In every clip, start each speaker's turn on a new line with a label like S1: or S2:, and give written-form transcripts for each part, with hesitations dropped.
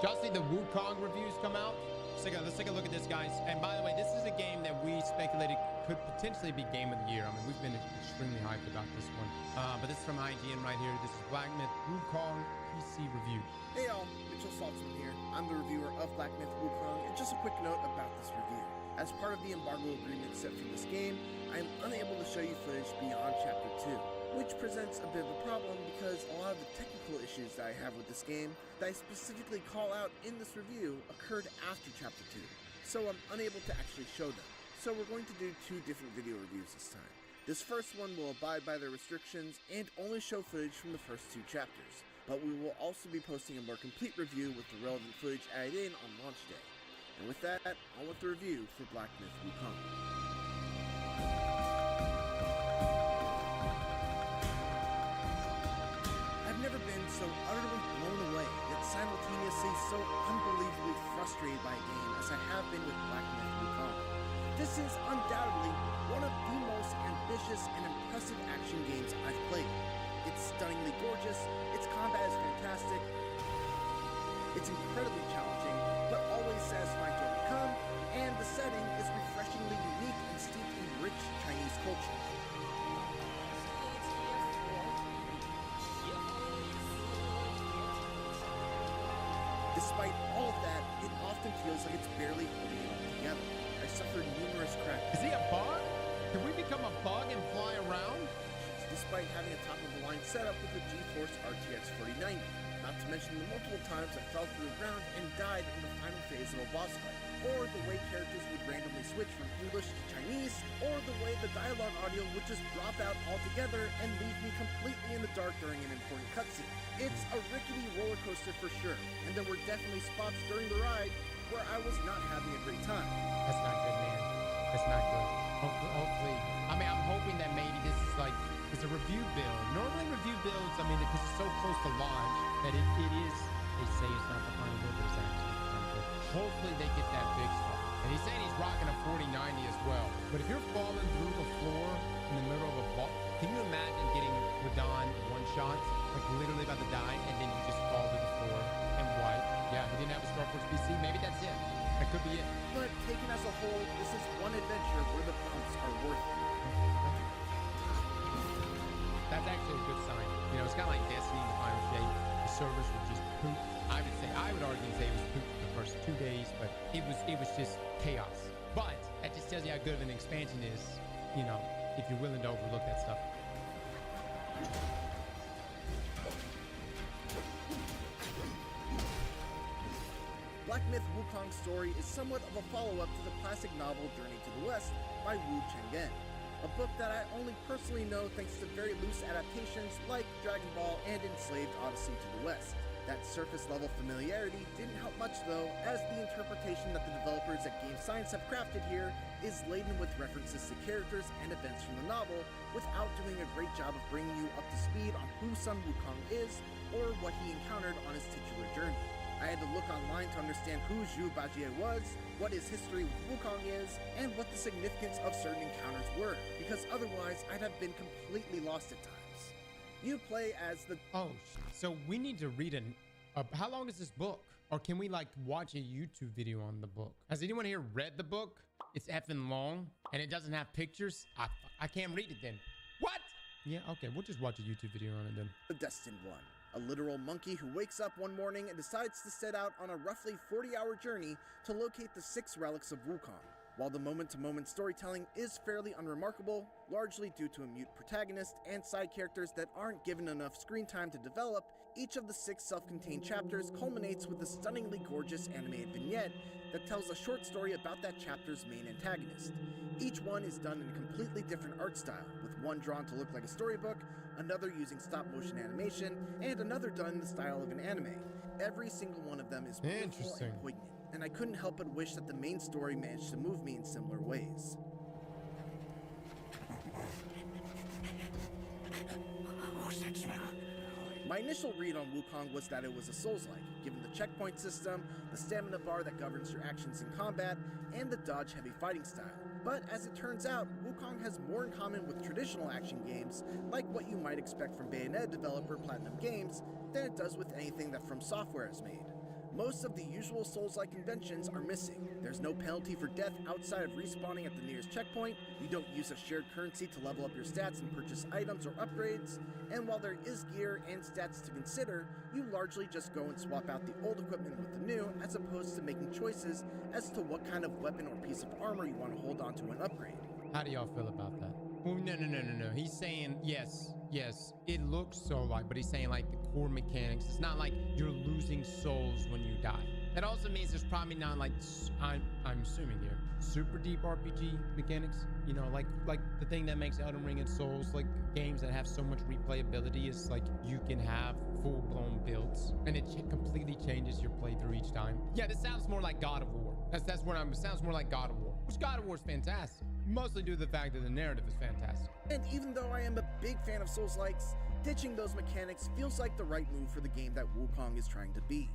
S1: Y'all see the Wukong reviews come out? Let's take a look at this, guys. And by the way, this is a game that we speculated could potentially be Game of the Year. I mean, we've been extremely hyped about this one. But this is from IGN right here. This is Black Myth Wukong PC review.
S2: Hey y'all, Mitchell Saltzman here. I'm the reviewer of Black Myth Wukong, and just a quick note about this review. As part of the embargo agreement set for this game, I am unable to show you footage beyond Chapter 2, which presents a bit of a problem because a lot of the technical issues that I have with this game that I specifically call out in this review occurred after Chapter 2, so I'm unable to actually show them. So we're going to do two different video reviews this time. This first one will abide by their restrictions and only show footage from the first two chapters, but we will also be posting a more complete review with the relevant footage added in on launch day. And with that, on with the review for Black Myth Wukong. I've never been so utterly blown away, yet simultaneously so unbelievably frustrated by a game as I have been with Black Myth Wukong. This is undoubtedly one of the most ambitious and impressive action games I've played. It's stunningly gorgeous, its combat is fantastic, it's incredibly challenging, but always satisfying to overcome, and the setting is refreshingly unique and steeped in rich Chinese culture. Despite all of that, it often feels like it's barely holding it all together. I suffered numerous crashes.
S1: Is he a bug? Can we become a bug and fly around?
S2: Despite having a top-of-the-line setup with the GeForce RTX 4090, not to mention the multiple times I fell through the ground and died in the final phase of a boss fight, or the way characters would randomly switch from English to Chinese, or the way the dialogue audio would just drop out altogether and leave me completely in the dark during an important cutscene. It's a rickety roller coaster for sure, and there were definitely spots during the ride where I was not having a great time.
S1: That's not good, man. That's not good. Hopefully, I mean, I'm hoping that maybe this is like, it's a review build. Normally review builds, I mean, because it's so close to launch, that it is, they say it's not the final build, but it's actually the final build. Hopefully they get that fixed up. And he's saying he's rocking a 4090 as well. But if you're falling through the floor in the middle of a ball, can you imagine getting Radon one shot, like literally about to die, and then you just fall to the floor and wipe? Yeah, he didn't have a Star Force PC. Maybe that's it. That could be it.
S2: But taken as a whole, this is one adventure where the bumps are worth it.
S1: That's actually a good sign. You know, it's kind of like Destiny in the final shape. The servers were just poop. I would argue say it was poop for the first 2 days, but it was just chaos. But that just tells you how good of an expansion is, you know, if you're willing to overlook that stuff.
S2: Black Myth Wukong's story is somewhat of a follow-up to the classic novel Journey to the West by Wu Chenggen, a book that I only personally know thanks to very loose adaptations like Dragon Ball and Enslaved Odyssey to the West. That surface-level familiarity didn't help much though, as the interpretation that the developers at Game Science have crafted here is laden with references to characters and events from the novel without doing a great job of bringing you up to speed on who Sun Wukong is or what he encountered on his titular journey. I had to look online to understand who Zhu Bajie was, what his history with Wukong is, and what the significance of certain encounters were, because otherwise I'd have been completely lost at times. You play as the...
S1: Oh, so we need to read how long is this book? Or can we like watch a YouTube video on the book? Has anyone here read the book? It's effing long and it doesn't have pictures. I can't read it then. What? Yeah, okay, we'll just watch a YouTube video on it then.
S2: The Destined One, a literal monkey who wakes up one morning and decides to set out on a roughly 40-hour journey to locate the 6 relics of Wukong. While the moment-to-moment storytelling is fairly unremarkable, largely due to a mute protagonist and side characters that aren't given enough screen time to develop, each of the 6 self-contained chapters culminates with a stunningly gorgeous animated vignette that tells a short story about that chapter's main antagonist. Each one is done in a completely different art style, with one drawn to look like a storybook, another using stop-motion animation, and another done in the style of an anime. Every single one of them is beautiful and poignant, and I couldn't help but wish that the main story managed to move me in similar ways. My initial read on Wukong was that it was a Souls-like, given the checkpoint system, the stamina bar that governs your actions in combat, and the dodge-heavy fighting style. But as it turns out, Wukong has more in common with traditional action games, like what you might expect from Bayonetta developer Platinum Games, than it does with anything that From Software has made. Most of the usual Souls-like conventions are missing. There's no penalty for death outside of respawning at the nearest checkpoint, you don't use a shared currency to level up your stats and purchase items or upgrades, and while there is gear and stats to consider, you largely just go and swap out the old equipment with the new, as opposed to making choices as to what kind of weapon or piece of armor you want to hold on to an upgrade.
S1: How do y'all feel about that? Well, no. He's saying, yes, it looks Soul-like, but he's saying like the core mechanics. It's not like you're losing souls when you die. That also means there's probably not like, I'm assuming here, super deep RPG mechanics. You know, like the thing that makes Elden Ring and Souls, like games that have so much replayability, is like you can have full-blown builds and it completely changes your playthrough each time. Yeah, this sounds more like God of War. That's what it sounds more like God of War, which God of War is fantastic. Mostly due to the fact that the narrative is fantastic.
S2: And even though I am a big fan of Souls-likes, ditching those mechanics feels like the right move for the game that Wukong is trying to be.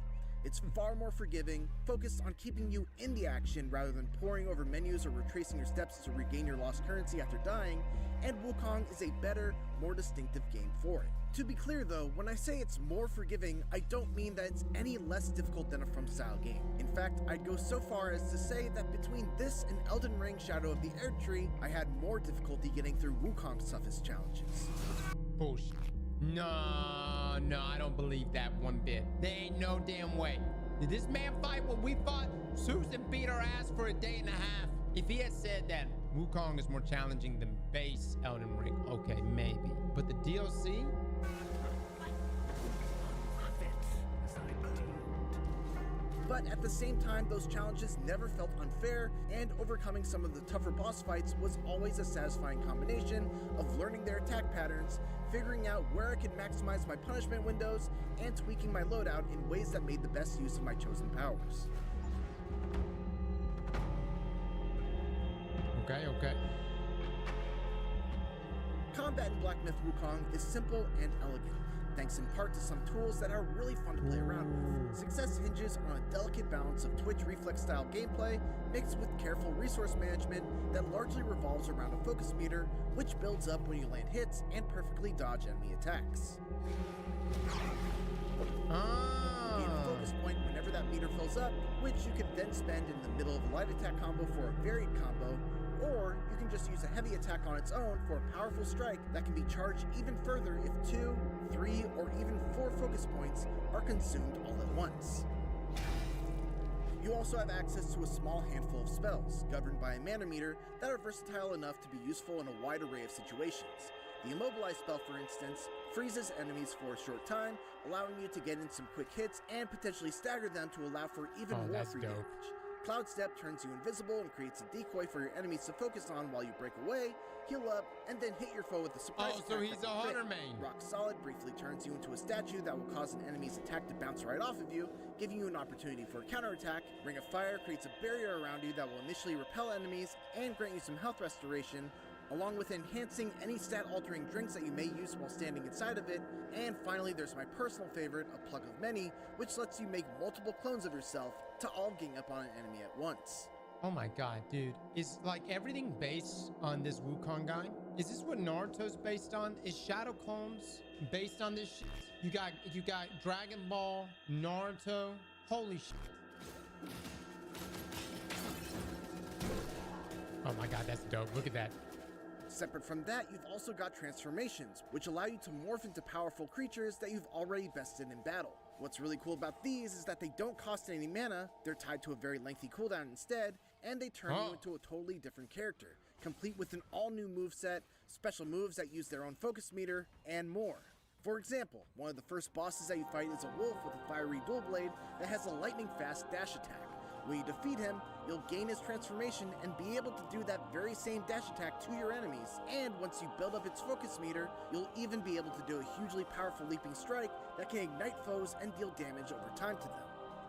S2: It's far more forgiving, focused on keeping you in the action rather than poring over menus or retracing your steps to regain your lost currency after dying, and Wukong is a better, more distinctive game for it. To be clear though, when I say it's more forgiving, I don't mean that it's any less difficult than a From-style game. In fact, I'd go so far as to say that between this and Elden Ring Shadow of the Erdtree, I had more difficulty getting through Wukong's toughest challenges.
S1: Bullshit. No, I don't believe that one bit. There ain't no damn way. Did this man fight what we fought? Susan beat our ass for a day and a half. If he had said that Wukong is more challenging than base Elden Ring, okay, maybe. But the DLC?
S2: But at the same time, those challenges never felt unfair, and overcoming some of the tougher boss fights was always a satisfying combination of learning their attack patterns, figuring out where I could maximize my punishment windows, and tweaking my loadout in ways that made the best use of my chosen powers.
S1: Okay.
S2: Combat in Black Myth Wukong is simple and elegant, thanks in part to some tools that are really fun to play around with. Success hinges on a delicate balance of Twitch reflex style gameplay mixed with careful resource management that largely revolves around a focus meter, which builds up when you land hits and perfectly dodge enemy attacks. Gain a focus point whenever that meter fills up, which you can then spend in the middle of a light attack combo for a varied combo, or you can just use a heavy attack on its own for a powerful strike that can be charged even further if 2, 3, or even 4 focus points are consumed all at once. You also have access to a small handful of spells, governed by a mana meter, that are versatile enough to be useful in a wide array of situations. The Immobilize spell, for instance, freezes enemies for a short time, allowing you to get in some quick hits and potentially stagger them to allow for even more free damage. Cloud Step turns you invisible and creates a decoy for your enemies to focus on while you break away, heal up, and then hit your foe with a surprise attack.
S1: So he's a hunter main.
S2: Rock Solid briefly turns you into a statue that will cause an enemy's attack to bounce right off of you, giving you an opportunity for a counterattack. Ring of Fire creates a barrier around you that will initially repel enemies and grant you some health restoration, along with enhancing any stat-altering drinks that you may use while standing inside of it. And finally, there's my personal favorite, a Plug of Many, which lets you make multiple clones of yourself to all gang up on an enemy at once.
S1: Oh my god, dude. Is like everything based on this Wukong guy? Is this what Naruto's based on? Is Shadow Clones based on this shit? You got Dragon Ball, Naruto. Holy shit. Oh my god, that's dope. Look at that.
S2: Separate from that, you've also got transformations, which allow you to morph into powerful creatures that you've already bested in battle. What's really cool about these is that they don't cost any mana, they're tied to a very lengthy cooldown instead, and they turn you into a totally different character, complete with an all-new moveset, special moves that use their own focus meter, and more. For example, one of the first bosses that you fight is a wolf with a fiery dual blade that has a lightning-fast dash attack. When you defeat him, you'll gain his transformation and be able to do that very same dash attack to your enemies, and once you build up its focus meter, you'll even be able to do a hugely powerful leaping strike that can ignite foes and deal damage over time to them.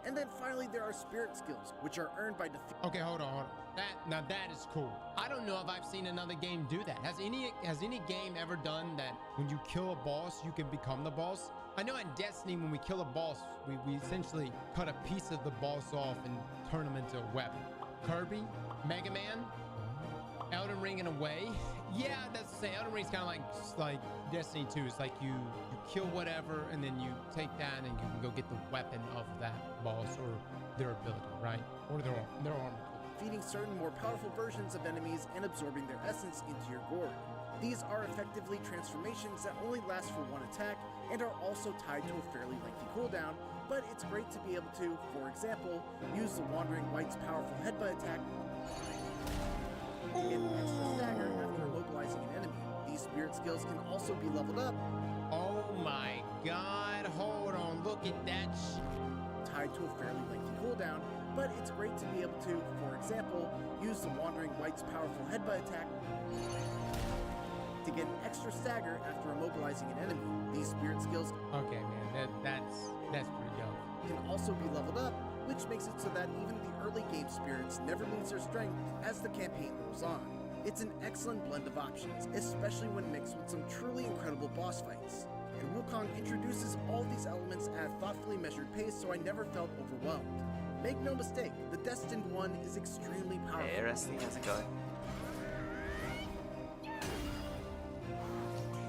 S2: And then finally there are spirit skills, which are earned by defeat.
S1: Okay, hold on. That is cool. I don't know if I've seen another game do that. Has any game ever done that when you kill a boss, you can become the boss? I know in Destiny, when we kill a boss, we essentially cut a piece of the boss off and turn him into a weapon. Kirby, Mega Man, Elden Ring in a way. Yeah, that's the same. Elden Ring's kind of like Destiny 2. It's like you kill whatever, and then you take that, and you can go get the weapon of that boss or their ability, right? Or their armor.
S2: Feeding certain more powerful versions of enemies and absorbing their essence into your gourd. These are effectively transformations that only last for one attack and are also tied to a fairly lengthy cooldown, but it's great to be able to, for example, use the Wandering Wight's powerful headbutt attack to get an extra stagger after immobilizing an enemy. These spirit skills can also be leveled up.
S1: Oh my god, hold on, look at that
S2: tied to a fairly lengthy cooldown, but it's great to be able to, for example, use the Wandering Wight's powerful headbutt attack to get an extra stagger after immobilizing an enemy. These spirit skills
S1: Okay, man, that's pretty dope.
S2: can also be leveled up, which makes it so that even the early game spirits never lose their strength as the campaign rolls on. It's an excellent blend of options, especially when mixed with some truly incredible boss fights. And Wukong introduces all these elements at a thoughtfully measured pace, so I never felt overwhelmed. Make no mistake, the Destined One is extremely powerful.
S3: Hey, Rusty, how's it going?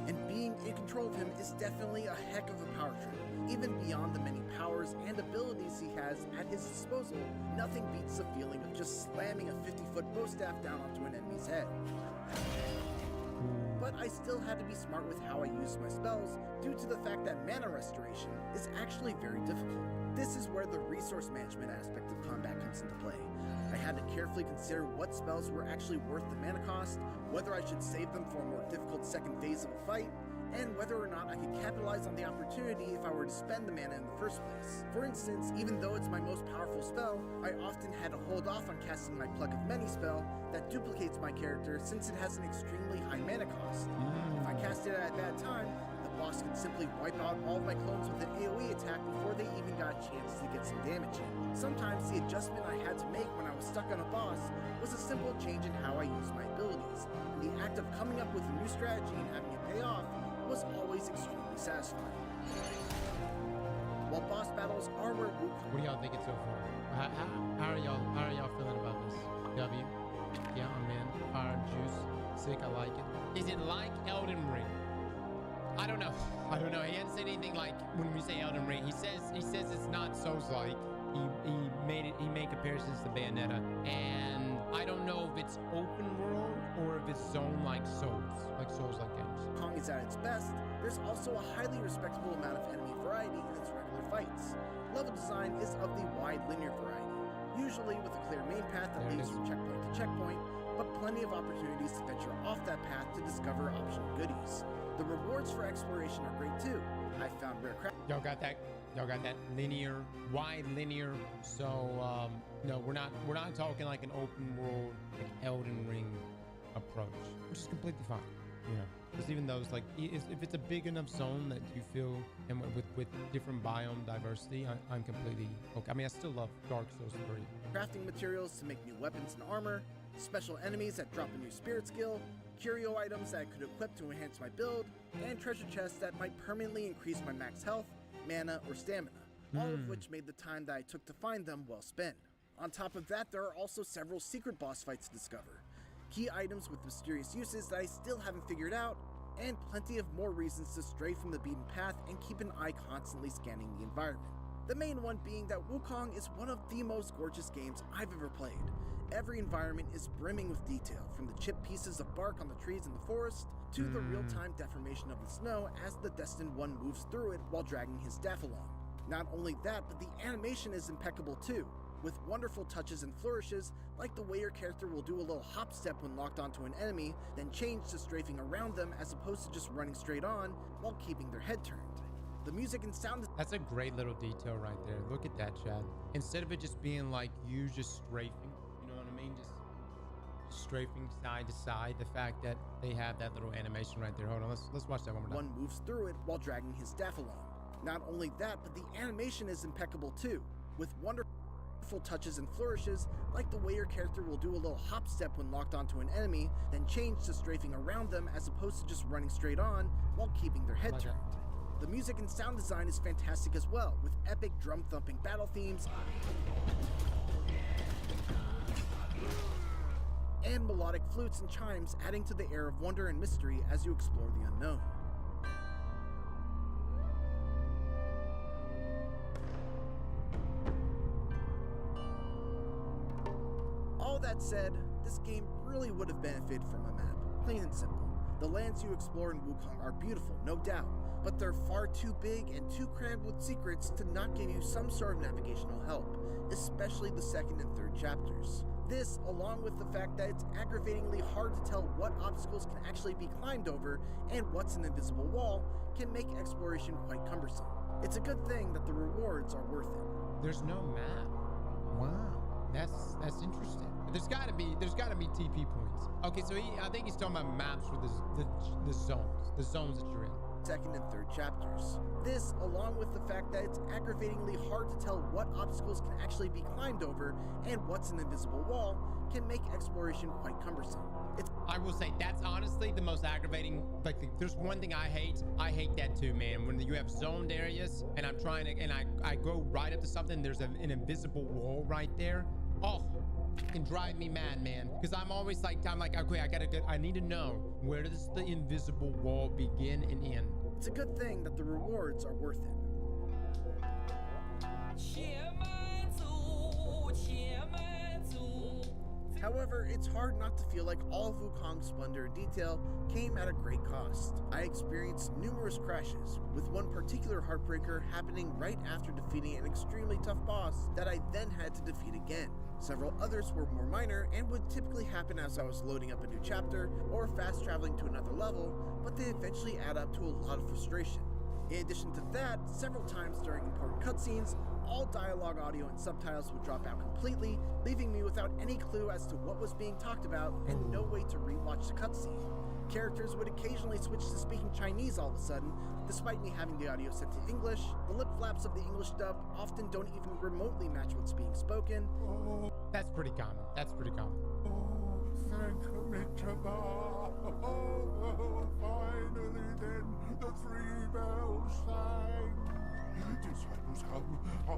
S2: And being in control of him is definitely a heck of a power trip. Even beyond the many powers and abilities he has at his disposal, nothing beats the feeling of just slamming a 50-foot bow staff down onto an enemy's head. But I still had to be smart with how I used my spells due to the fact that mana restoration is actually very difficult. This is where the resource management aspect of combat comes into play. I had to carefully consider what spells were actually worth the mana cost, whether I should save them for a more difficult second phase of a fight, and whether or not I could capitalize on the opportunity if I were to spend the mana in the first place. For instance, even though it's my most powerful spell, I often had to hold off on casting my Pluck of Many spell that duplicates my character since it has an extremely high mana cost. If I cast it at a bad time, the boss could simply wipe out all of my clones with an AoE attack before they even got a chance to get some damage in. Sometimes the adjustment I had to make when I was stuck on a boss was a simple change in how I used my abilities, and the act of coming up with a new strategy and having it pay off was always extremely satisfying. While boss battles are where Wukong...
S1: What are y'all thinking so far? How are y'all feeling about this? W? Yeah, I'm in. Fire juice. Sick, I like it. Is it like Elden Ring? I don't know. He hasn't said anything like when we say Elden Ring. He says it's not Souls-like. He made comparisons to Bayonetta, and I don't know if it's open world or if it's zone like Souls-like games.
S2: Wukong is at its best, there's also a highly respectable amount of enemy variety in its regular fights. Level design is of the wide linear variety, usually with a clear main path that leads from checkpoint to checkpoint, but plenty of opportunities to venture off that path to discover optional goodies. The rewards for exploration are great too. I found rare crap.
S1: Y'all got that linear, wide linear. So no, we're not talking like an open world, like Elden Ring approach, which is completely fine. You know, because even those like if it's a big enough zone that you feel, and with different biome diversity, I'm completely okay. I mean, I still love Dark Souls 3.
S2: Crafting materials to make new weapons and armor, special enemies that drop a new spirit skill, curio items that I could equip to enhance my build, and treasure chests that might permanently increase my max health, mana, or stamina, all of which made the time that I took to find them well spent. On top of that, there are also several secret boss fights to discover, key items with mysterious uses that I still haven't figured out, and plenty of more reasons to stray from the beaten path and keep an eye constantly scanning the environment. The main one being that Wukong is one of the most gorgeous games I've ever played. Every environment is brimming with detail, from the chipped pieces of bark on the trees in the forest, to the real-time deformation of the snow as the Destined One moves through it while dragging his staff along. Not only that, but the animation is impeccable too, with wonderful touches and flourishes, like the way your character will do a little hop step when locked onto an enemy, then change to strafing around them as opposed to just running straight on while keeping their head turned. The music and sound...
S1: That's a great little detail right there. Look at that, Chad. Instead of it just being like you just strafing, you know what I mean? Just strafing side to side, the fact that they have that little animation right there. Hold on, let's watch that one more time.
S2: One moves through it while dragging his staff along. Not only that, but the animation is impeccable too, with wonderful touches and flourishes, like the way your character will do a little hop step when locked onto an enemy, then change to strafing around them as opposed to just running straight on while keeping their head turned. The music and sound design is fantastic as well, with epic drum-thumping battle themes and melodic flutes and chimes adding to the air of wonder and mystery as you explore the unknown. All that said, this game really would have benefited from a map, plain and simple. The lands you explore in Wukong are beautiful, no doubt, but they're far too big and too crammed with secrets to not give you some sort of navigational help, especially the second and third chapters. This, along with the fact that it's aggravatingly hard to tell what obstacles can actually be climbed over and what's an invisible wall, can make exploration quite cumbersome. It's a good thing that the rewards are worth it.
S1: There's no map. Wow. That's interesting. There's gotta be TP points. Okay, so I think he's talking about maps for the zones that you're in.
S2: Second and third chapters. This, along with the fact that it's aggravatingly hard to tell what obstacles can actually be climbed over and what's an invisible wall, can make exploration quite cumbersome.
S1: I will say that's honestly the most aggravating. Like, there's one thing I hate that too, man. When you have zoned areas and I'm trying to, and I go right up to something, there's an invisible wall right there. Oh, it can drive me mad, man. Because I'm always like, okay, I need to know, where does the invisible wall begin and end?
S2: It's a good thing that the rewards are worth it. However, it's hard not to feel like all of Wukong's splendor and detail came at a great cost. I experienced numerous crashes, with one particular heartbreaker happening right after defeating an extremely tough boss that I then had to defeat again. Several others were more minor and would typically happen as I was loading up a new chapter or fast traveling to another level, but they eventually add up to a lot of frustration. In addition to that, several times during important cutscenes, all dialogue, audio, and subtitles would drop out completely, leaving me without any clue as to what was being talked about and no way to rewatch the cutscene. Characters would occasionally switch to speaking Chinese all of a sudden, despite me having the audio set to English. The lip flaps of the English dub often don't even remotely match what's being spoken.
S1: That's pretty common.
S3: Thank Mitaba. Finally then, the three bells sang. This was how I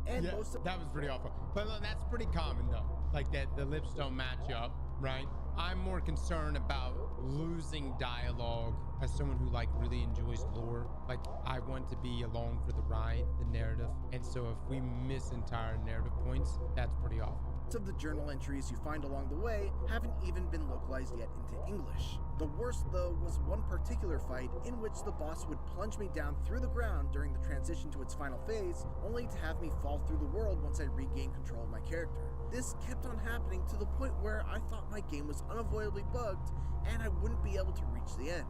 S2: And
S1: Yeah,
S2: most of
S1: that was pretty awful. But that's pretty common though. Like that the lips don't match up, right? I'm more concerned about losing dialogue as someone who like really enjoys lore. Like I want to be along for the ride, the narrative. And so if we miss entire narrative points, that's pretty awful.
S2: of the journal entries you find along the way haven't even been localized yet into English. The worst, though, was one particular fight in which the boss would plunge me down through the ground during the transition to its final phase, only to have me fall through the world once I regained control of my character. This kept on happening to the point where I thought my game was unavoidably bugged and I wouldn't be able to reach the end.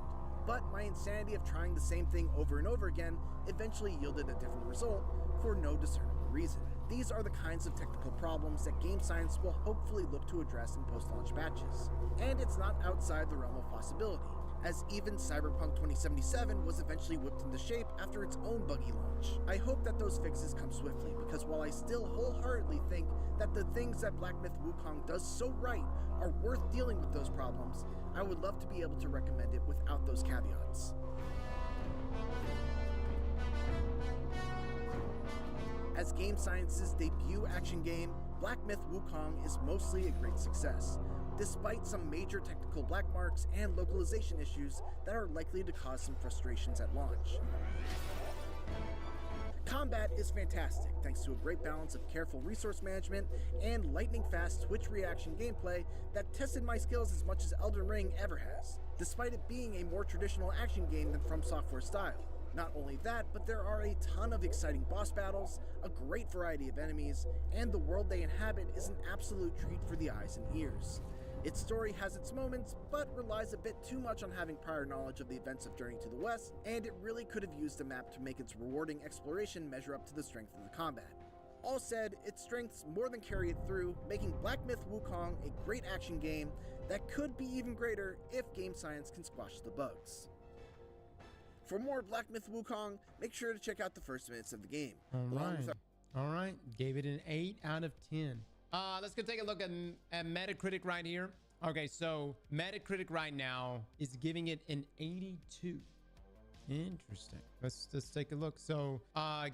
S2: But my insanity of trying the same thing over and over again eventually yielded a different result for no discernible reason. These are the kinds of technical problems that Game Science will hopefully look to address in post-launch patches. And it's not outside the realm of possibility, as even Cyberpunk 2077 was eventually whipped into shape after its own buggy launch. I hope that those fixes come swiftly, because while I still wholeheartedly think that the things that Black Myth Wukong does so right are worth dealing with those problems, I would love to be able to recommend it without those caveats. As Game Science's debut action game, Black Myth Wukong is mostly a great success, despite some major technical black marks and localization issues that are likely to cause some frustrations at launch. Combat is fantastic, thanks to a great balance of careful resource management and lightning-fast switch reaction gameplay that tested my skills as much as Elden Ring ever has, despite it being a more traditional action game than From Software style. Not only that, but there are a ton of exciting boss battles, a great variety of enemies, and the world they inhabit is an absolute treat for the eyes and ears. Its story has its moments, but relies a bit too much on having prior knowledge of the events of Journey to the West, and it really could have used a map to make its rewarding exploration measure up to the strength of the combat. All said, its strengths more than carry it through, making Black Myth Wukong a great action game that could be even greater if Game Science can squash the bugs. For more Black Myth Wukong, make sure to check out the first minutes of the game.
S1: All right. Gave it an 8 out of 10. Let's go take a look at Metacritic right here. Okay, so Metacritic right now is giving it an 82. Interesting. Let's take a look. So,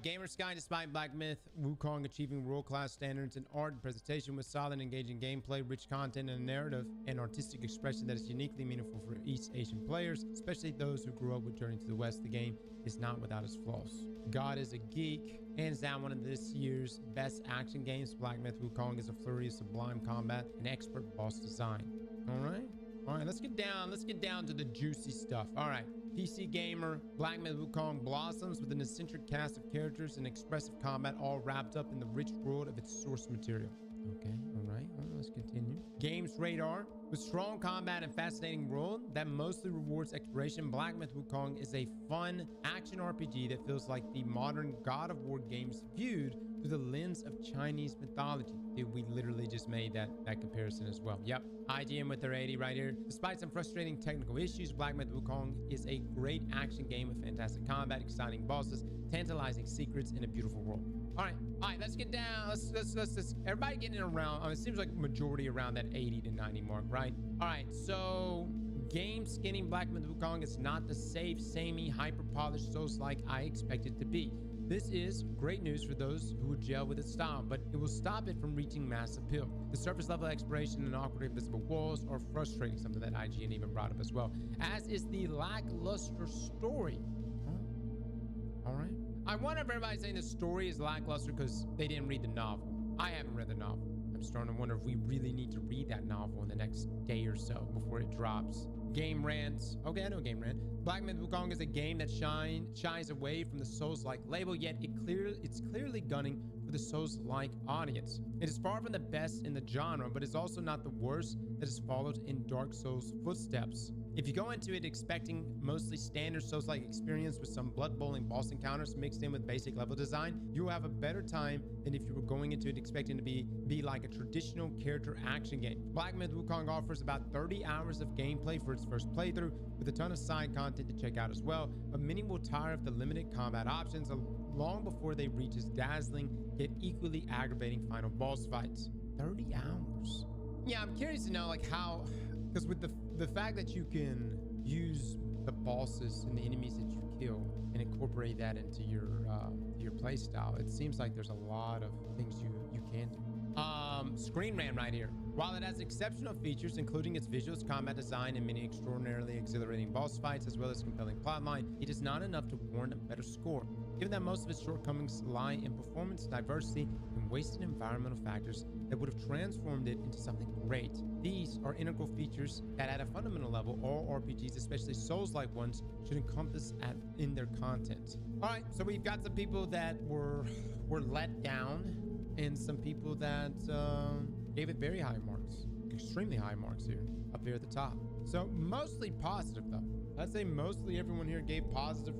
S1: Gamer Sky, despite Black Myth Wukong achieving world-class standards in art and presentation with solid and engaging gameplay, rich content, and a narrative and artistic expression that is uniquely meaningful for East Asian players, especially those who grew up with Journey to the West, the game is not without its flaws. God is a Geek, hands down one of this year's best action games. Black Myth Wukong is a flurry of sublime combat and expert boss design. All right, let's get down to the juicy stuff. All right. PC Gamer, Black Myth Wukong blossoms with an eccentric cast of characters and expressive combat, all wrapped up in the rich world of its source material. Okay, all right, let's continue. Games Radar, with strong combat and fascinating world that mostly rewards exploration, Black Myth Wukong is a fun action RPG that feels like the modern God of War games viewed through the lens of Chinese mythology. Dude, we literally just made that comparison as well. Yep, IGN with their 80 right here. Despite some frustrating technical issues, Black Myth Wukong is a great action game with fantastic combat, exciting bosses, tantalizing secrets, and a beautiful world. All right, let's get down. Let's everybody getting around. It seems like majority around that 80 to 90 mark, right? All right, so game skinning Black Myth Wukong is not the safe, samey, hyper-polished Souls-like I expected it to be. This is great news for those who would gel with its style, but it will stop it from reaching mass appeal. The surface level exploration and awkward invisible walls are frustrating, something that IGN even brought up as well, as is the lackluster story. All right. I wonder if everybody's saying the story is lackluster because they didn't read the novel. I haven't read the novel. I'm starting to wonder if we really need to read that novel in the next day or so before it drops. Game Rants. Okay, I know Game Rant. Black Myth Wukong is a game that shies away from the Souls-like label, yet it's clearly gunning for the Souls-like audience. It is far from the best in the genre, but it's also not the worst that has followed in Dark Souls' footsteps. If you go into it expecting mostly standard Souls-like experience with some blood-bowling boss encounters mixed in with basic level design, you will have a better time than if you were going into it expecting to be like a traditional character action game. Black Myth Wukong offers about 30 hours of gameplay for its first playthrough, with a ton of side content to check out as well, but many will tire of the limited combat options long before they reach its dazzling yet equally aggravating final boss fights. 30 hours. Yeah, I'm curious to know like how, because with the fact that you can use the bosses and the enemies that you kill and incorporate that into your play style, it seems like there's a lot of things you can do. Screen Rant right here. While it has exceptional features, including its visuals, combat design, and many extraordinarily exhilarating boss fights, as well as compelling plotline, it is not enough to warrant a better score. Given that most of its shortcomings lie in performance, diversity, and wasted environmental factors that would have transformed it into something great. These are integral features that at a fundamental level, all RPGs, especially Souls-like ones, should encompass in their content. All right, so we've got some people that were let down and some people that gave it very high marks, extremely high marks here, up here at the top. So mostly positive though. I'd say mostly everyone here gave positive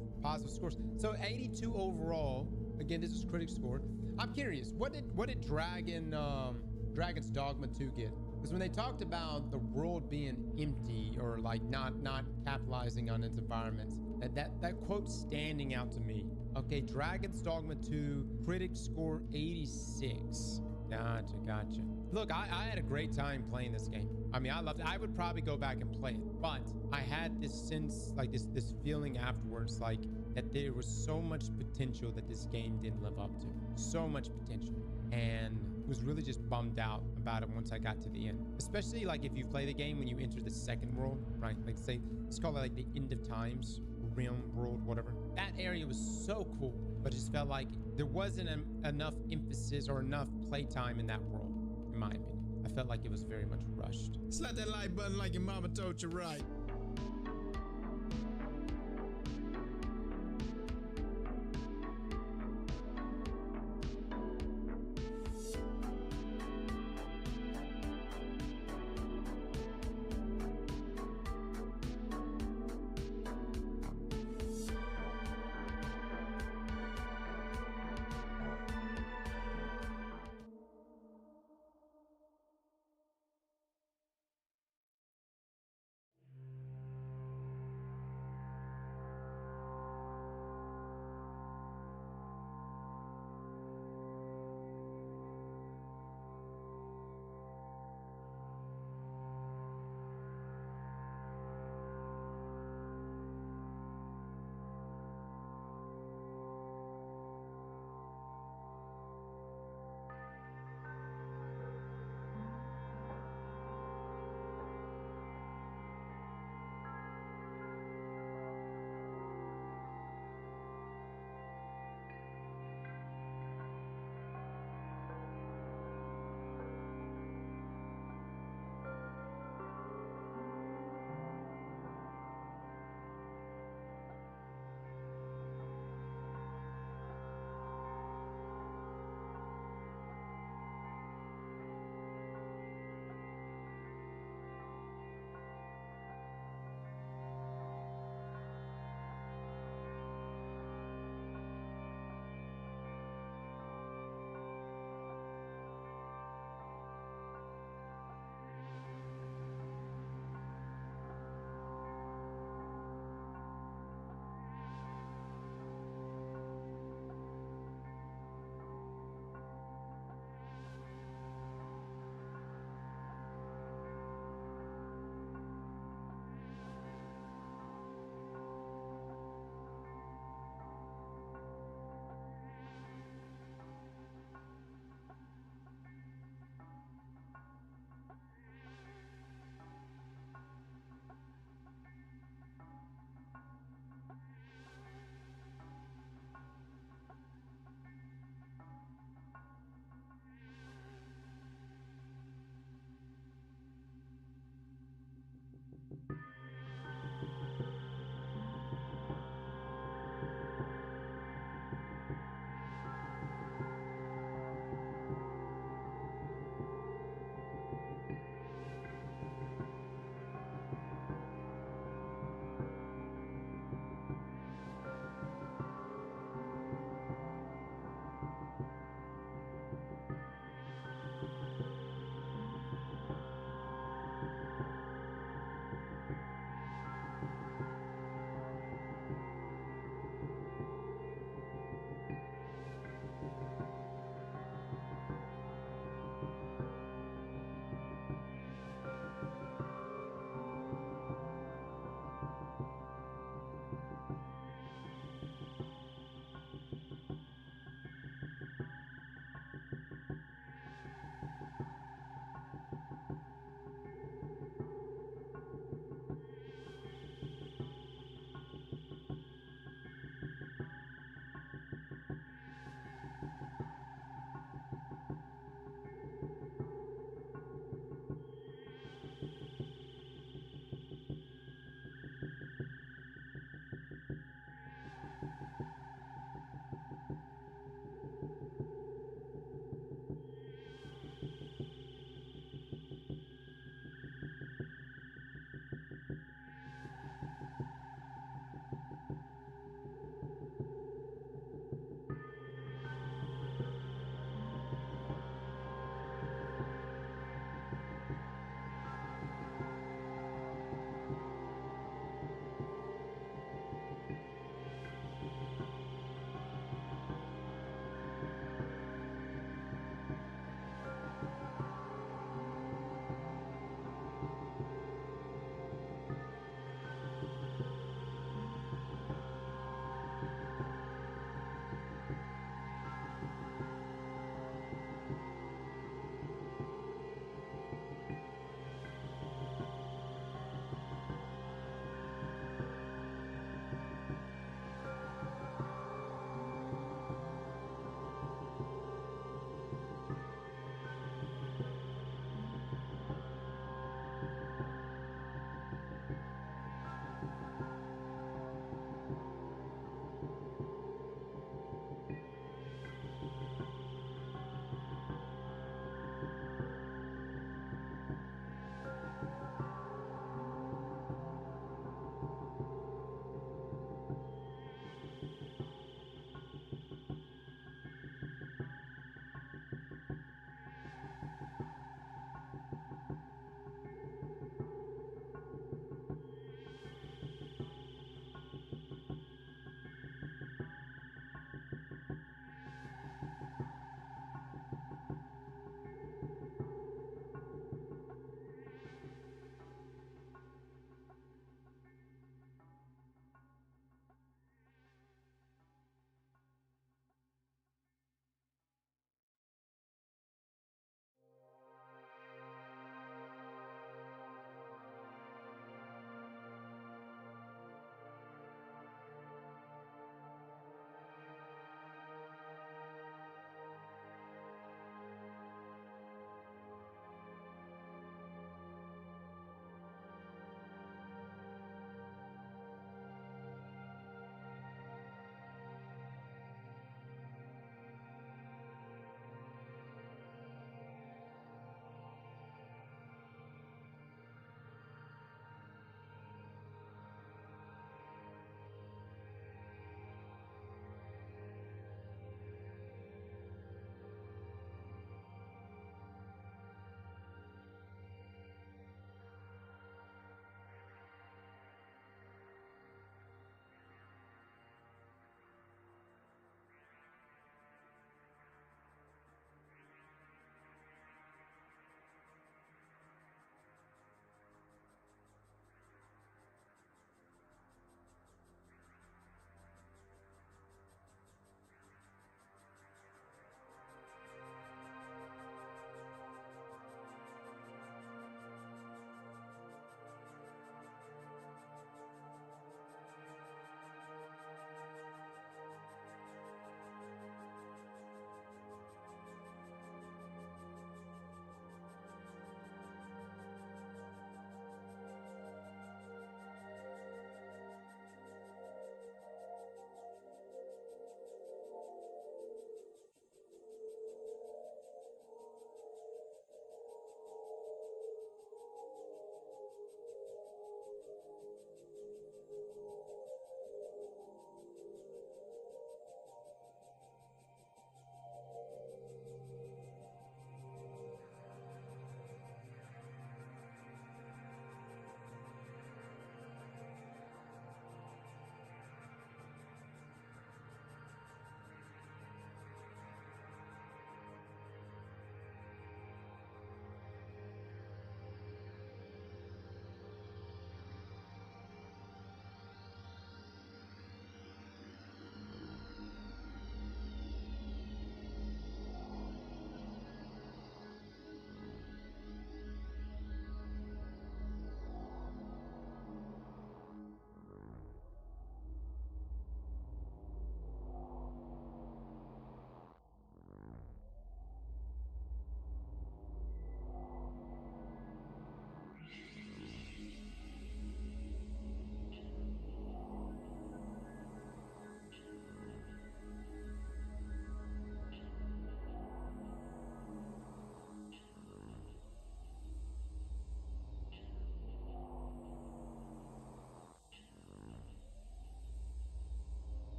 S1: scores. So 82 overall. Again, this is critic score. I'm curious, what did Dragon's Dogma 2 get? Because when they talked about the world being empty or like not capitalizing on its environments, that quote standing out to me. Okay, Dragon's Dogma 2, critic score 86. Gotcha. Look, I had a great time playing this game. I mean, I loved it. I would probably go back and play it, but I had this sense, like this feeling afterwards, like that there was so much potential that this game didn't live up to. So much potential. And was really just bummed out about it once I got to the end. Especially like if you play the game when you enter the second world, right? Like say, let's call it like the end of times, realm, world, whatever. That area was so cool, but it just felt like there wasn't enough emphasis or enough playtime in that world, in my opinion. I felt like it was very much rushed.
S4: Slap that like button like your mama told you right.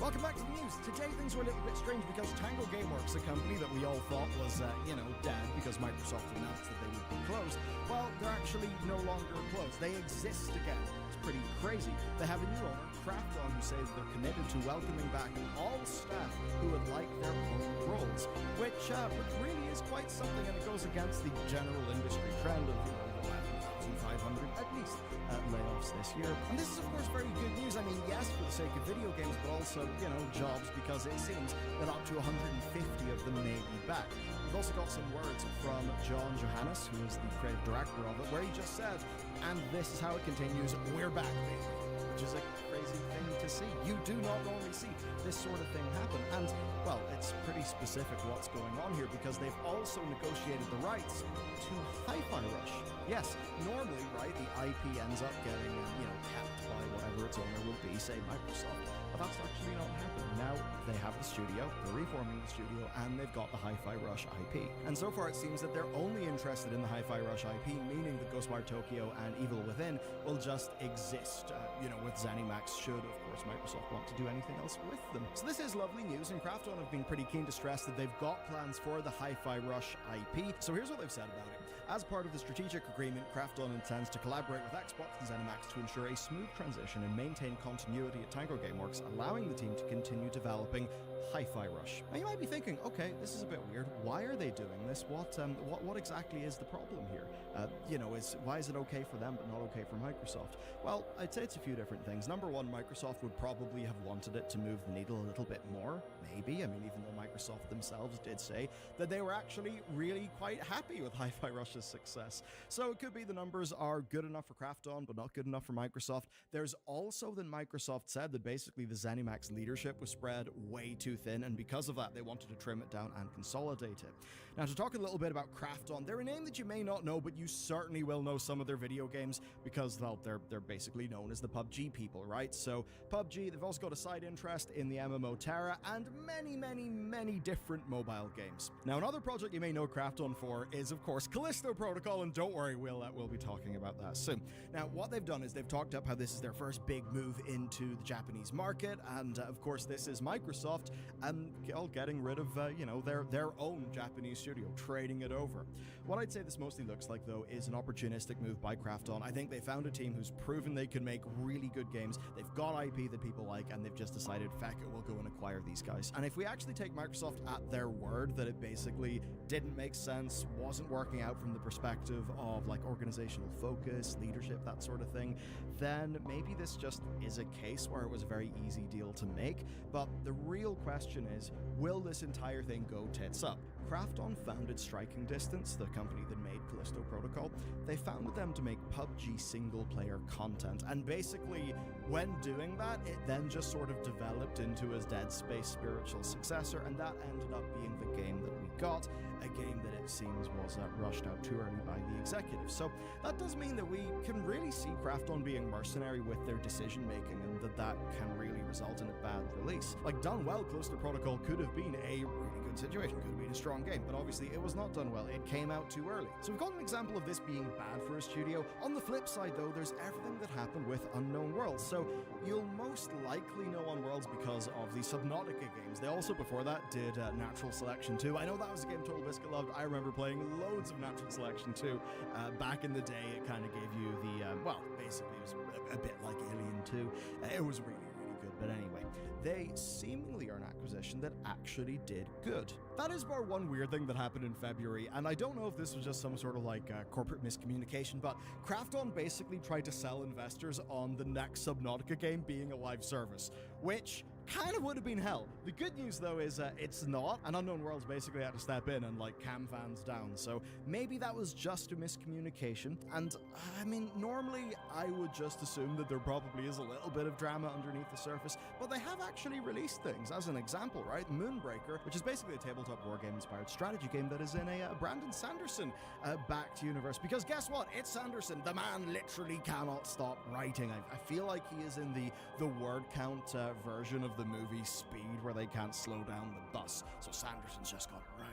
S5: Welcome back to the news. Today things were a little bit strange because Tango Gameworks, a company that we all thought was, dead because Microsoft announced that they would be closed, well, they're actually no longer closed. They exist again. It's pretty crazy. They have a new owner, Krafton, who say that they're committed to welcoming back all staff who would like their own roles, which really is quite something, and it goes against the general industry trend of 11,500 at least layoffs this year. And this is, of course, very good news. I mean, yes, for the sake of video games, but also, jobs, because it seems that up to 150 of them may be back. We've also got some words from John Johannes, who is the creative director of it, where he just said, and this is how it continues, we're back, baby. Which is a crazy thing to see. You do not normally see this sort of thing happen. And, well, it's pretty specific what's going on here because they've also negotiated the rights to Hi-Fi Rush. Yes, normally, right, the IP ends up getting, kept by whatever its owner will be, say Microsoft. But that's actually not happening. Now they have the studio, they're reforming the studio, and they've got the Hi-Fi Rush IP. And so far it seems that they're only interested in the Hi-Fi Rush IP, meaning that Ghostwire Tokyo and Evil Within will just exist, with ZeniMax should, of course, Microsoft want to do anything else with them. So this is lovely news, and Krafton have been pretty keen to stress that they've got plans for the Hi-Fi Rush IP. So here's what they've said about it. As part of the strategic agreement, Krafton intends to collaborate with Xbox and ZeniMax to ensure a smooth transition and maintain continuity at Tango Gameworks, allowing the team to continue developing Hi-Fi Rush. Now you might be thinking, okay, this is a bit weird. Why are they doing this? What exactly is the problem here? Why is it okay for them but not okay for Microsoft? Well, I'd say it's a few different things. Number one, Microsoft would probably have wanted it to move the needle a little bit more, maybe. I mean, even though Microsoft themselves did say that they were actually really quite happy with Hi-Fi Rush's success. So it could be the numbers are good enough for Krafton, but not good enough for Microsoft. There's also that Microsoft said that basically the ZeniMax leadership was spread way too thin, and because of that, they wanted to trim it down and consolidate it. Now, to talk a little bit about Krafton, they're a name that you may not know, but you certainly will know some of their video games because, well, they're basically known as the PUBG people, right? So PUBG, they've also got a side interest in the MMO Terra and many, many, many different mobile games. Now, another project you may know Krafton for is, of course, Callisto Protocol, and don't worry, we'll be talking about that soon. Now, what they've done is they've talked up how this is their first big move into the Japanese market, and of course, this is Microsoft getting rid of, their own Japanese studio, trading it over. What I'd say this mostly looks like, though, is an opportunistic move by Krafton. I think they found a team who's proven they can make really good games. They've got IP that people like, and they've just decided, feck it, we'll go and acquire these guys. And if we actually take Microsoft at their word that it basically didn't make sense, wasn't working out from the perspective of like organizational focus, leadership, that sort of thing, then maybe this just is a case where it was a very easy deal to make. But the real question is, will this entire thing go tits up? Krafton founded Striking Distance, the company that made Callisto Protocol. They founded them to make PUBG single-player content, and basically, when doing that, it then just sort of developed into a Dead Space spiritual successor, and that ended up being the game that we got, a game that it seems was rushed out too early by the executives. So that does mean that we can really see Krafton being mercenary with their decision-making, and that can really result in a bad release. Like, done well, Callisto Protocol could have been a really good situation, could have been a strong game, but obviously it was not done well. It came out too early. So we've got an example of this being bad for a studio. On the flip side, though, there's everything that happened with Unknown Worlds. So you'll most likely know Unknown Worlds because of the Subnautica games. They also, before that, did Natural Selection 2. I know that was a game Total Biscuit loved. I remember playing loads of Natural Selection 2. Back in the day, it kind of gave you the, basically it was a bit like Alien 2. It was really, really good. But anyway, they seemingly are an acquisition that actually did good. That is bar one weird thing that happened in February, and I don't know if this was just some sort of corporate miscommunication, but Krafton basically tried to sell investors on the next Subnautica game being a live service, which kind of would have been hell. The good news, though, is it's not, and Unknown Worlds basically had to step in and cam fans down, so maybe that was just a miscommunication. And I mean, normally I would just assume that there probably is a little bit of drama underneath the surface, but they have actually released things. As an example, right, Moonbreaker, which is basically a tabletop wargame inspired strategy game that is in a Brandon Sanderson backed universe, because guess what, it's Sanderson. The man literally cannot stop writing. I feel like he is in the word count version of of the movie Speed where they can't slow down the bus. So Sanderson's just got right.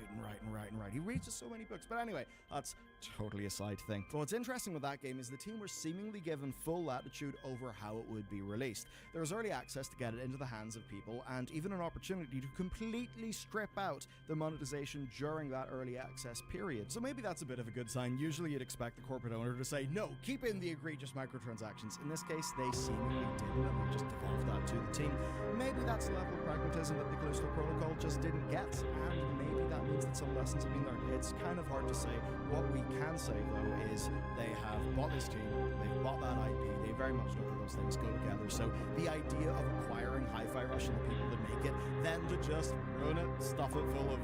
S5: He reads just so many books. But anyway, that's totally a side thing. But what's interesting with that game is the team were seemingly given full latitude over how it would be released. There was early access to get it into the hands of people, and even an opportunity to completely strip out the monetization during that early access period. So maybe that's a bit of a good sign. Usually you'd expect the corporate owner to say, no, keep in the egregious microtransactions. In this case, they seemingly didn't, and they just devolved that to the team. Maybe that's a level of pragmatism that the Callisto Protocol just didn't get, and maybe that means that some lessons have been learned. It's kind of hard to say. What we can say, though, is they have bought this team, they've bought that IP, they very much know that those things go together. So the idea of acquiring Hi-Fi Rush and the people that make it, then to just ruin it, stuff it full of,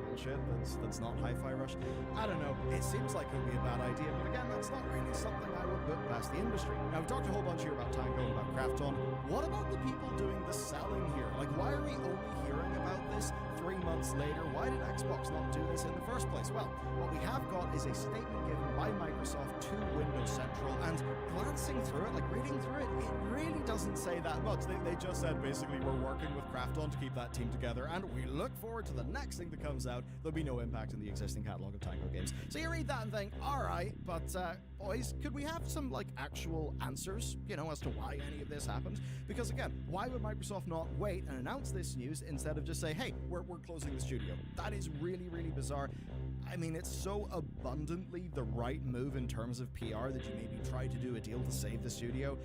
S5: bullshit that's not Hi-Fi Rush, I don't know. It seems like it would be a bad idea, but again, that's not really something I would put past the industry. Now, we've talked a whole bunch here about Tango and about Krafton. What about the people doing the selling here? Like, why are we only hearing about this 3 months later? Why did Xbox not do this in the first place? Well, what we have got is a statement given by Microsoft to Windows Central, and glancing through it, like reading through it, it really doesn't say that much. They just said, basically, we're working with Krafton to keep that team together, and we look forward to the next thing that comes out. There'll be no impact in the existing catalog of Tango games. So you read that and think, alright, but boys, could we have some, actual answers, as to why any of this happened? Because again, why would Microsoft not wait and announce this news instead of just say, hey, we're closing the studio? That is really, really bizarre. I mean, it's so abundantly the right move in terms of PR that you maybe try to do a deal to save the studio.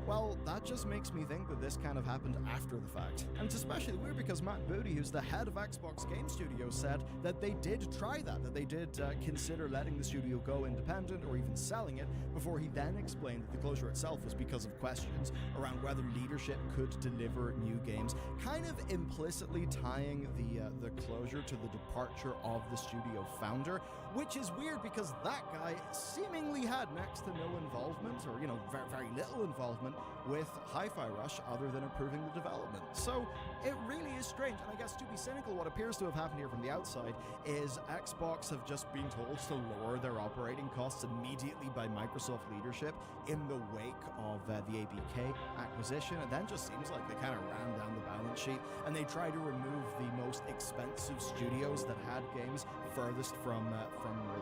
S5: Well, that just makes me think that this kind of happened after the fact. And it's especially weird because Matt Booty, who's the head of Xbox Game Studios, said that they did try that they did consider letting the studio go independent or even selling it, before he then explained that the closure itself was because of questions around whether leadership could deliver new games, kind of implicitly tying the closure to the departure of the studio founder, which is weird because that guy seemingly had next to no involvement, or, very, very little involvement with Hi-Fi Rush other than approving the development. So it really is strange, and I guess to be cynical, what appears to have happened here from the outside is Xbox have just been told to lower their operating costs immediately by Microsoft leadership in the wake of the ABK acquisition. It then just seems like they kind of ran down the balance sheet and they tried to remove the most expensive studios that had games furthest from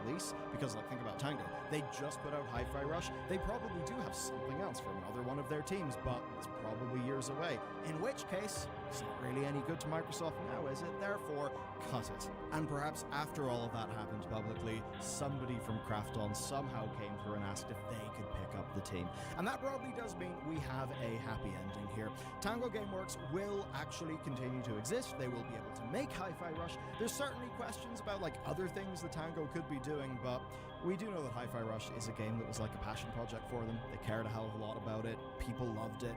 S5: release, because think about Tango. They just put out Hi-Fi Rush. They probably do have something else from another one of their teams, but it's probably years away. In which case, it's not really any good to Microsoft now, is it? Therefore, cut it. And perhaps after all of that happened publicly, somebody from Krafton somehow came through and asked if they could pick up the team. And that probably does mean we have a happy ending here. Tango Gameworks will actually continue to exist. They will be able to make Hi-Fi Rush. There's certainly questions about other things that Tango could be doing, but we do know that Hi-Fi Rush is a game that was like a passion project for them. They cared a hell of a lot about it. People loved it.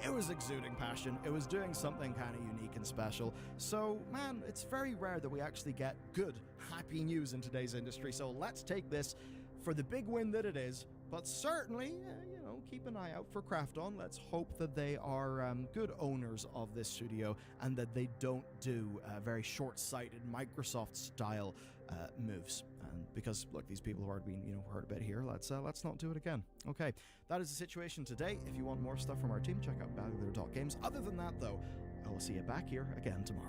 S5: It was exuding passion. It was doing something kind of unique and special. So, man, it's very rare that we actually get good, happy news in today's industry. So let's take this for the big win that it is. But certainly, keep an eye out for Krafton. Let's hope that they are good owners of this studio and that they don't do very short-sighted Microsoft-style moves. And because, look, these people who are being, hurt a bit here, let's not do it again. Okay, that is the situation today. If you want more stuff from our team, check out BattleGames. Other than that, though, I will see you back here again tomorrow.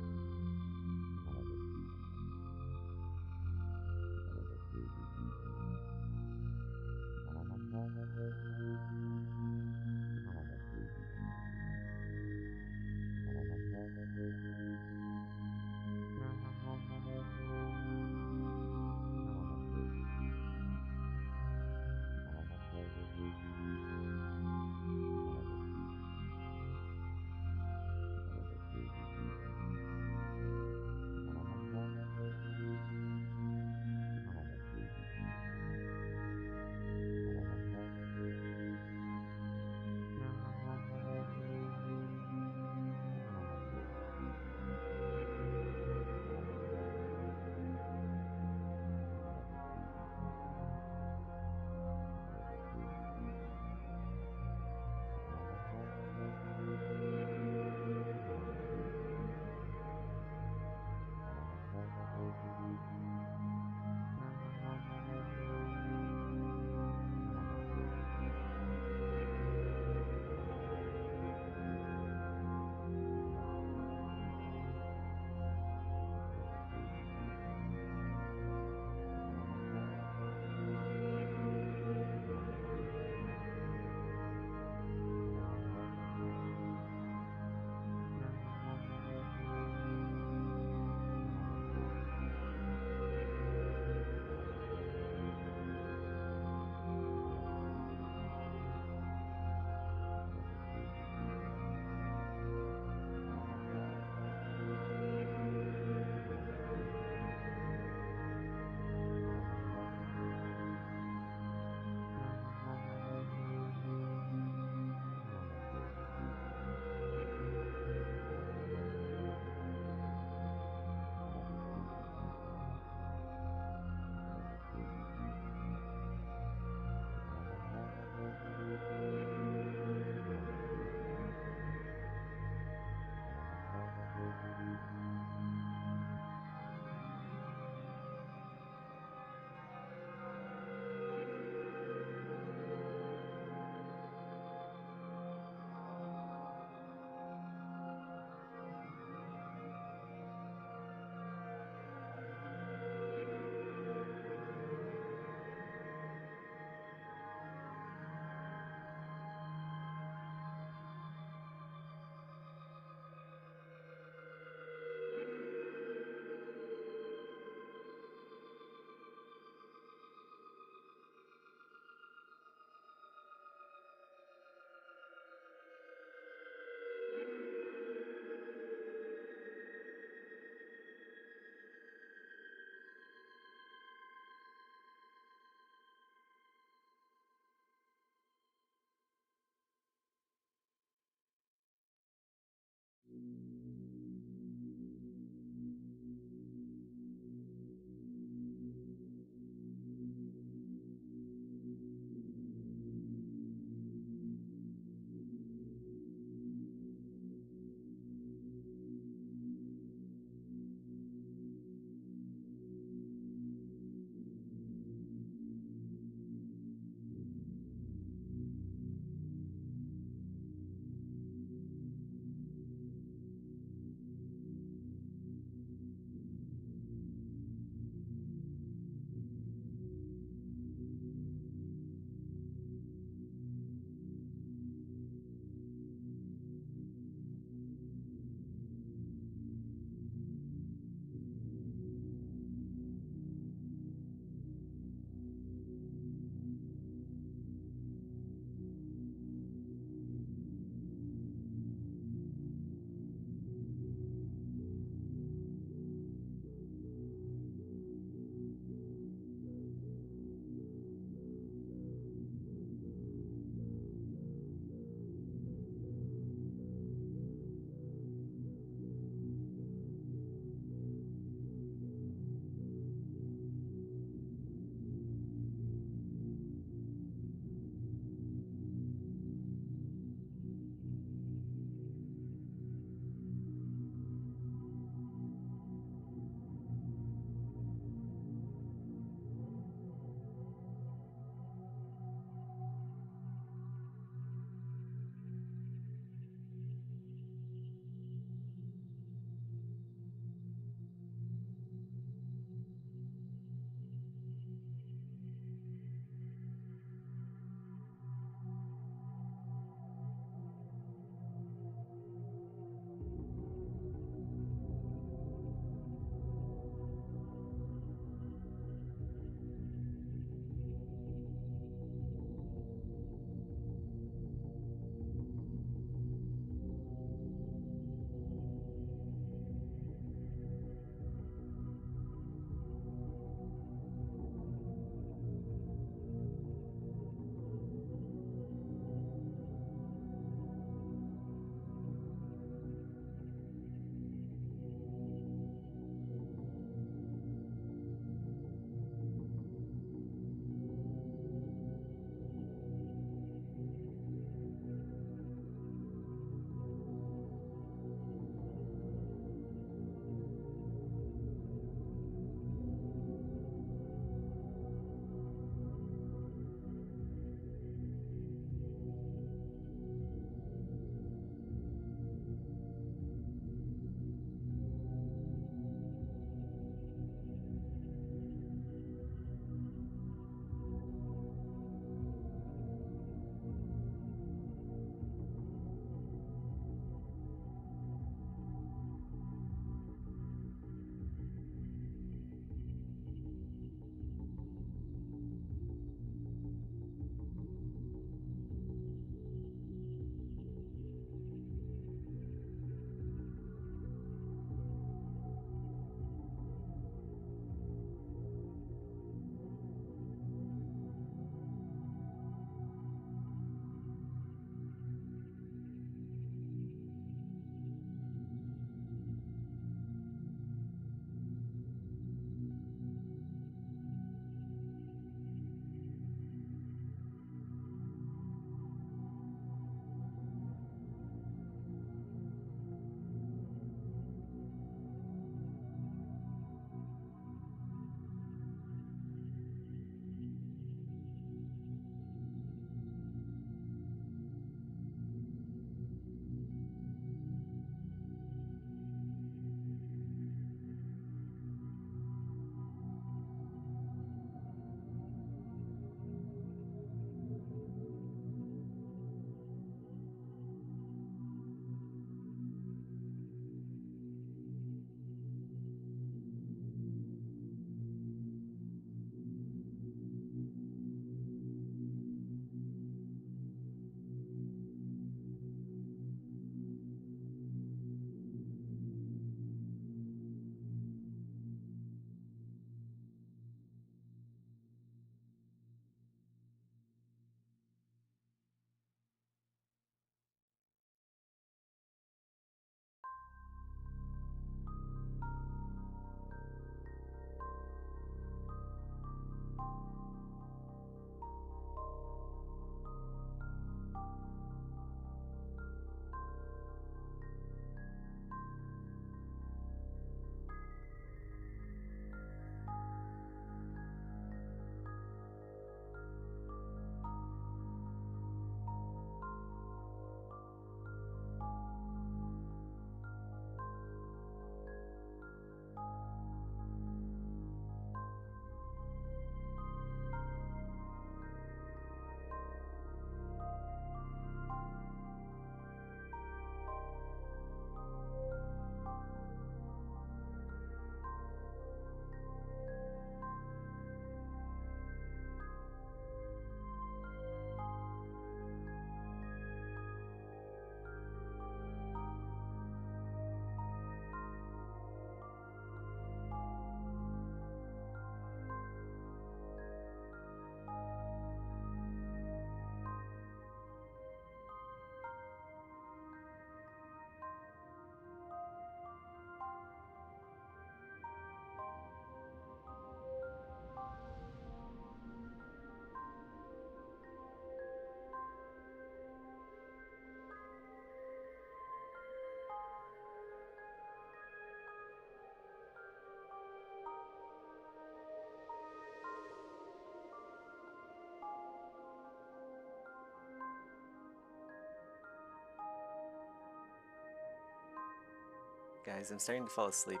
S6: guys, I'm starting to fall asleep.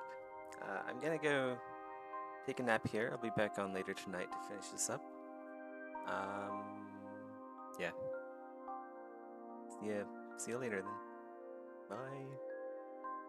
S6: I'm gonna go take a nap here. I'll be back on later tonight to finish this up. Yeah. See you later then. Bye.